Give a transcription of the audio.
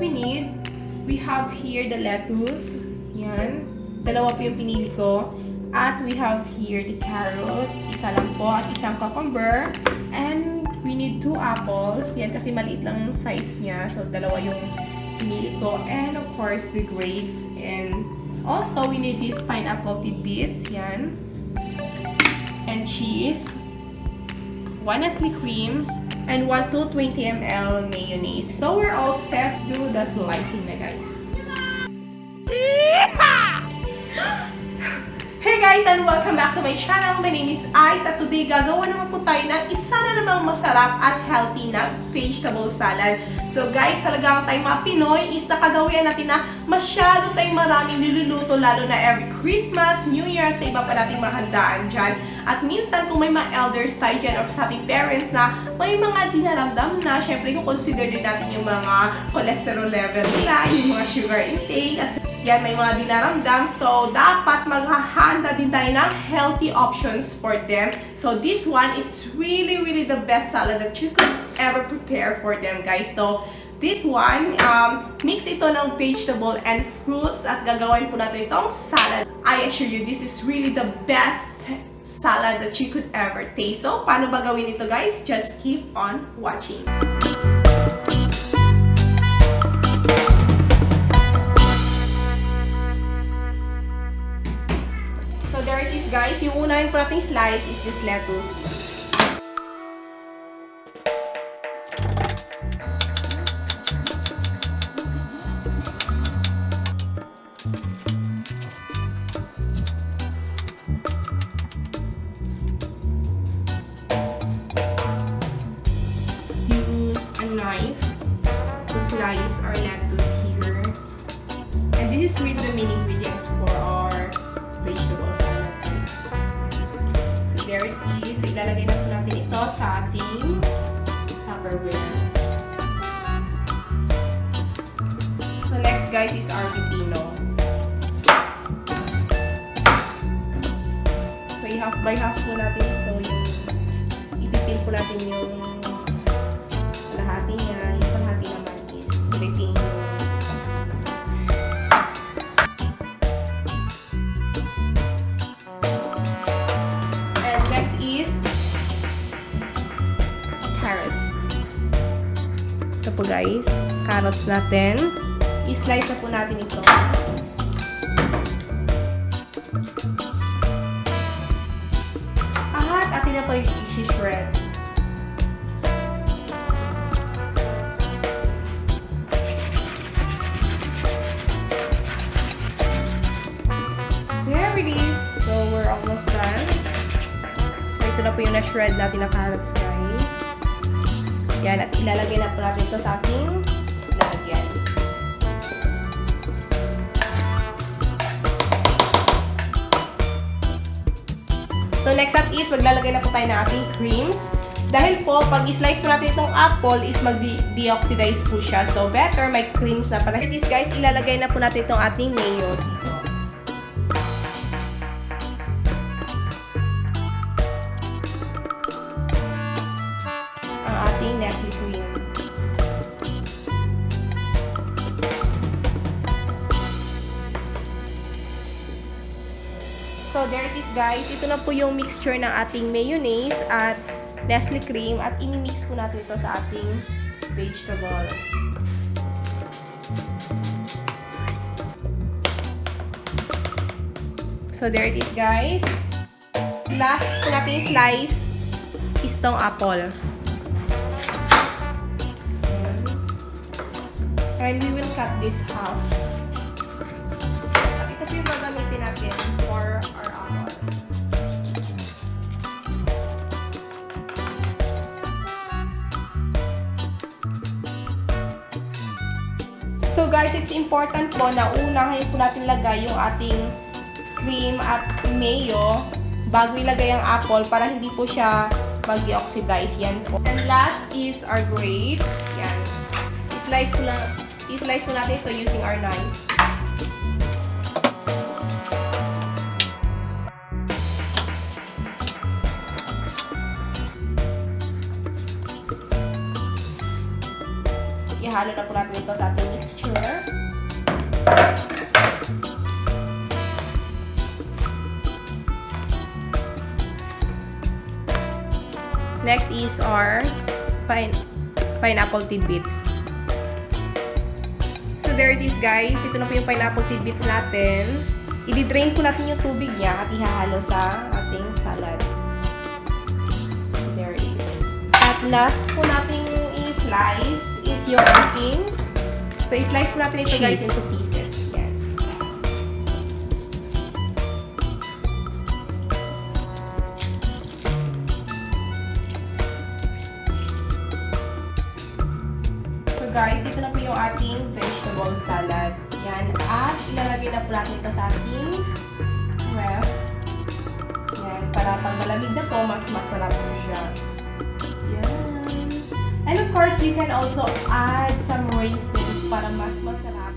we need, we have here the lettuce. Yan. Dalawa po yung pinili ko. At we have here the carrots. Isa lang po at isang cucumber. And we need 2 apples. Yan kasi maliit lang yung size niya. So, dalawa yung pinili ko. And of course, the grapes. And also, we need these pineapple tidbits. Yan. And cheese. 1 Nestle cream. And 1 220 ml mayonnaise. So, we're all set to do the slicing na, guys. Hey guys, and welcome back to my channel. My name is Ice at today gagawa naman po tayo ng isa na namang masarap at healthy na vegetable salad. So guys, talagang tayong mga Pinoy is nakagawian natin na masyado tayong maraming niluluto lalo na every Christmas, New Year at sa iba pa nating mga handaan dyan. At minsan kung may mga elders tayo dyan or sa ating parents na may mga dinaramdam na, syempre kung consider din natin yung mga cholesterol level nila, yung mga sugar intake at yan, may mga dinaramdam. So, dapat maghahanda din tayo ng healthy options for them. So, this one is really the best salad that you could ever prepare for them, guys. So, this one, mix ito ng vegetable and fruits at gagawin po natin itong salad. I assure you, this is really the best salad that you could ever taste. So, paano ba gawin ito, guys? Just keep on watching. So, there it is, guys. Yung unahin po nating slice is this lettuce. Use a knife to slice our lettuce here. And this is really the main ingredients for our vegetable salad, guys. So there it is. Ilalagay na po natin ito sa ating Tupperware. So next, guys, is our pipino. So i-half by half po natin ito. Ipipil po natin yung kalahati niya. Yung kalahati naman is pipino. Next is carrots. Ito po, guys, carrots natin. I-slice na po natin ito. At atin na po yung i-shred. There it is. So we're almost done. Ito na po yung na-shred natin na carrots, guys. Yan, at ilalagay na po natin ito sa ating lalagyan. So, next up is, maglalagay na po tayo ng ating creams. Dahil po, pag i-slice po natin itong apple, is mag-deoxidize po siya. So, better may creams na para. It is, guys, ilalagay na po natin itong ating mayo dito. Nestle cream. So, there it is, guys. Ito na po yung mixture ng ating mayonnaise at Nestle cream at i-mix po natin ito sa ating vegetable. So, there it is, guys. Last po natin slice is itong apple. And we will cut this half. At ito po yung gagamitin natin for our apple. So guys, it's important po na unahin po natin lagay yung ating cream at mayo bago ilagay ang apple para hindi po siya mag-deoxidize. Yan po. And last is our grapes. Yan. I-slice po natin ito using our knife. Ihalo na po natin ito sa ating mixture. Next is our pineapple tidbits. So there it is guys. Ito na po yung pineapple tidbits natin. I-drain po natin yung tubig niya at ihahalo sa ating salad. There it is. At last po natin i-slice is yung ating. So i-slice po natin ito guys into pieces. Yan. So guys, ito na po yung ating vegetable salad. Yan. At ilalagay na po natin ito sa ating ref. Yan. Para pag malamig na po, mas masarap po siya. Yan. And of course, you can also add some raisins para mas masarap.